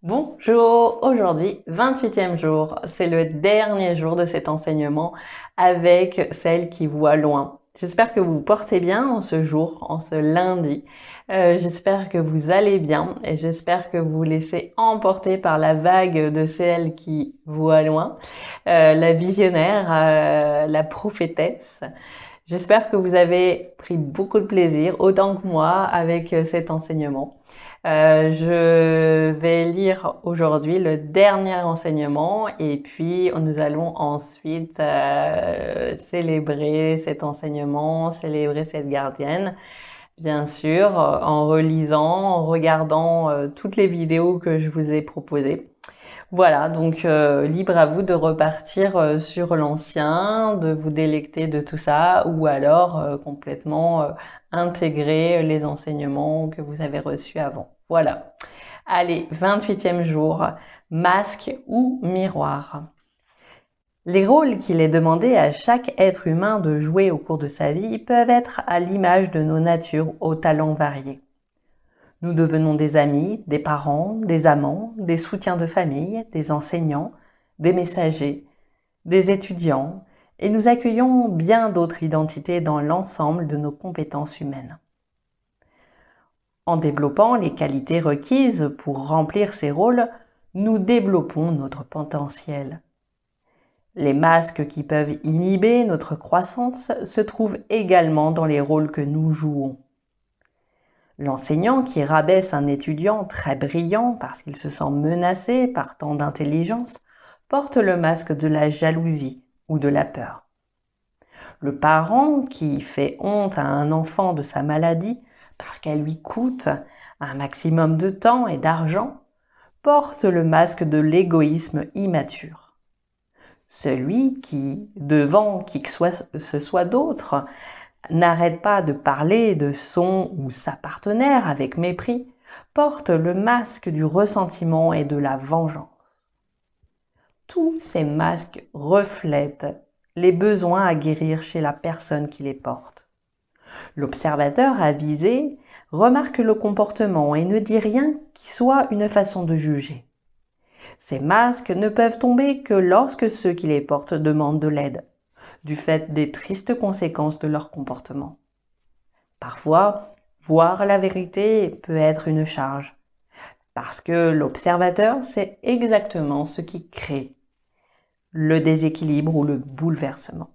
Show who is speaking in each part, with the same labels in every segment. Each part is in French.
Speaker 1: Bonjour, aujourd'hui 28e jour, c'est le dernier jour de cet enseignement avec celle qui voit loin. J'espère que vous vous portez bien en ce jour, en ce lundi. J'espère que vous allez bien et j'espère que vous vous laissez emporter par la vague de celle qui voit loin, la visionnaire, la prophétesse. J'espère que vous avez pris beaucoup de plaisir, autant que moi, avec cet enseignement. Je vais lire aujourd'hui le dernier enseignement et puis nous allons ensuite célébrer cet enseignement, célébrer cette gardienne, bien sûr, en relisant, en regardant toutes les vidéos que je vous ai proposées. Voilà, donc libre à vous de repartir sur l'ancien, de vous délecter de tout ça, ou alors complètement intégrer les enseignements que vous avez reçus avant. Voilà. Allez, 28e jour, masque ou miroir. Les rôles qu'il est demandé à chaque être humain de jouer au cours de sa vie peuvent être à l'image de nos natures aux talents variés. Nous devenons des amis, des parents, des amants, des soutiens de famille, des enseignants, des messagers, des étudiants, et nous accueillons bien d'autres identités dans l'ensemble de nos compétences humaines. En développant les qualités requises pour remplir ces rôles, nous développons notre potentiel. Les masques qui peuvent inhiber notre croissance se trouvent également dans les rôles que nous jouons. L'enseignant qui rabaisse un étudiant très brillant parce qu'il se sent menacé par tant d'intelligence porte le masque de la jalousie ou de la peur. Le parent qui fait honte à un enfant de sa maladie parce qu'elle lui coûte un maximum de temps et d'argent porte le masque de l'égoïsme immature. Celui qui, devant qui que ce soit d'autre, n'arrête pas de parler de son ou sa partenaire avec mépris, porte le masque du ressentiment et de la vengeance. Tous ces masques reflètent les besoins à guérir chez la personne qui les porte. L'observateur avisé remarque le comportement et ne dit rien qui soit une façon de juger. Ces masques ne peuvent tomber que lorsque ceux qui les portent demandent de l'aide, du fait des tristes conséquences de leur comportement. Parfois, voir la vérité peut être une charge, parce que l'observateur sait exactement ce qui crée le déséquilibre ou le bouleversement.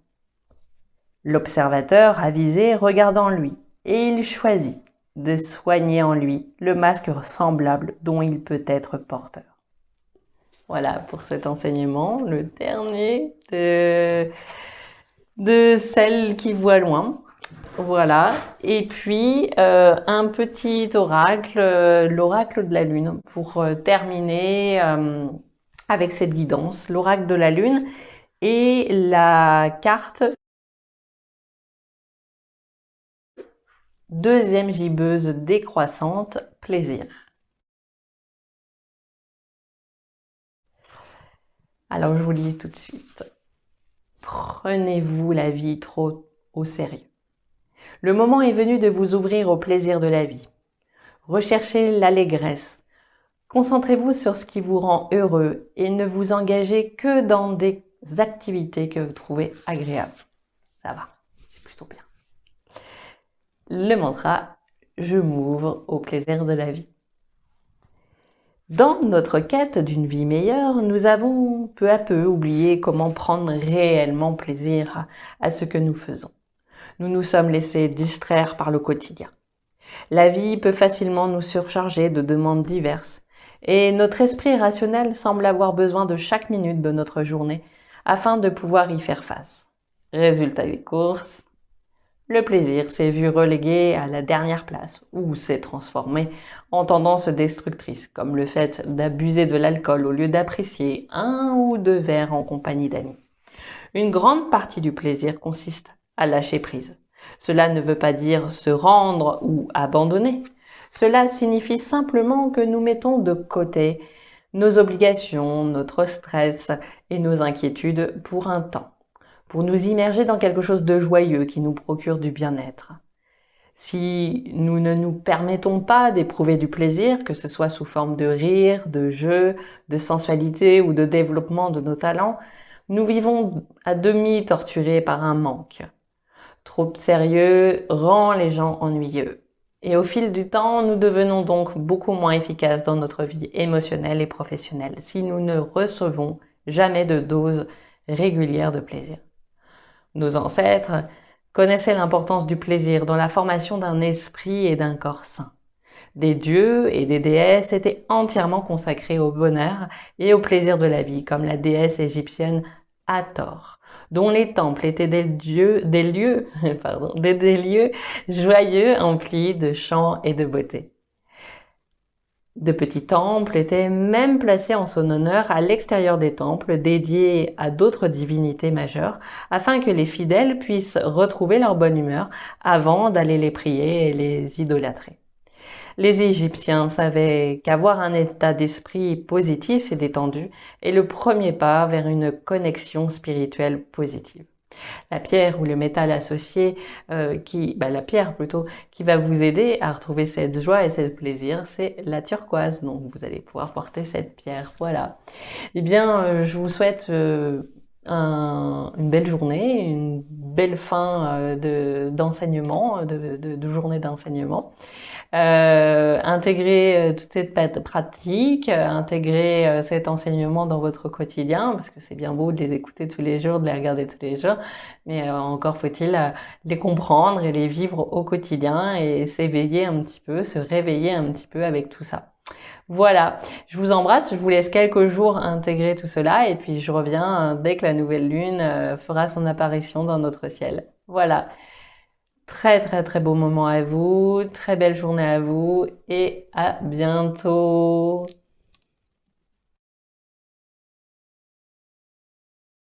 Speaker 1: L'observateur avisé regarde en lui et il choisit de soigner en lui le masque semblable dont il peut être porteur. Voilà pour cet enseignement, le dernier de celle qui voit loin. Voilà, et puis un petit oracle, l'oracle de la Lune, pour terminer avec cette guidance, l'oracle de la Lune et la carte deuxième gibbeuse décroissante, plaisir. Alors je vous le dis tout de suite, prenez-vous la vie trop au sérieux. Le moment est venu de vous ouvrir au plaisir de la vie. Recherchez l'allégresse. Concentrez-vous sur ce qui vous rend heureux et ne vous engagez que dans des activités que vous trouvez agréables. Ça va, c'est plutôt bien. Le mantra, je m'ouvre au plaisir de la vie. Dans notre quête d'une vie meilleure, nous avons peu à peu oublié comment prendre réellement plaisir à ce que nous faisons. Nous nous sommes laissés distraire par le quotidien. La vie peut facilement nous surcharger de demandes diverses et notre esprit rationnel semble avoir besoin de chaque minute de notre journée afin de pouvoir y faire face. Résultat des courses, le plaisir s'est vu relégué à la dernière place ou s'est transformé en tendance destructrice, comme le fait d'abuser de l'alcool au lieu d'apprécier un ou deux verres en compagnie d'amis. Une grande partie du plaisir consiste à lâcher prise. Cela ne veut pas dire se rendre ou abandonner. Cela signifie simplement que nous mettons de côté nos obligations, notre stress et nos inquiétudes pour un temps, pour nous immerger dans quelque chose de joyeux qui nous procure du bien-être. Si nous ne nous permettons pas d'éprouver du plaisir, que ce soit sous forme de rire, de jeu, de sensualité ou de développement de nos talents, nous vivons à demi torturés par un manque. Trop sérieux rend les gens ennuyeux. Et au fil du temps, nous devenons donc beaucoup moins efficaces dans notre vie émotionnelle et professionnelle si nous ne recevons jamais de dose régulière de plaisir. Nos ancêtres connaissaient l'importance du plaisir dans la formation d'un esprit et d'un corps sain. Des dieux et des déesses étaient entièrement consacrés au bonheur et au plaisir de la vie, comme la déesse égyptienne Hathor, dont les temples étaient des lieux joyeux emplis de chants et de beauté. De petits temples étaient même placés en son honneur à l'extérieur des temples dédiés à d'autres divinités majeures, afin que les fidèles puissent retrouver leur bonne humeur avant d'aller les prier et les idolâtrer. Les Égyptiens savaient qu'avoir un état d'esprit positif et détendu est le premier pas vers une connexion spirituelle positive. La pierre ou le métal associé, la pierre plutôt, qui va vous aider à retrouver cette joie et ce plaisir, c'est la turquoise. Donc vous allez pouvoir porter cette pierre. Voilà. Eh bien, je vous souhaite une belle journée, une belle fin d'enseignement, de journée d'enseignement. Intégrer toute cette pratique, intégrer cet enseignement dans votre quotidien, parce que c'est bien beau de les écouter tous les jours, de les regarder tous les jours, mais encore faut-il les comprendre et les vivre au quotidien et s'éveiller un petit peu, se réveiller un petit peu avec tout ça. Voilà, je vous embrasse, je vous laisse quelques jours intégrer tout cela et puis je reviens dès que la nouvelle lune fera son apparition dans notre ciel. Voilà. Très très très beau moment à vous, très belle journée à vous et à bientôt.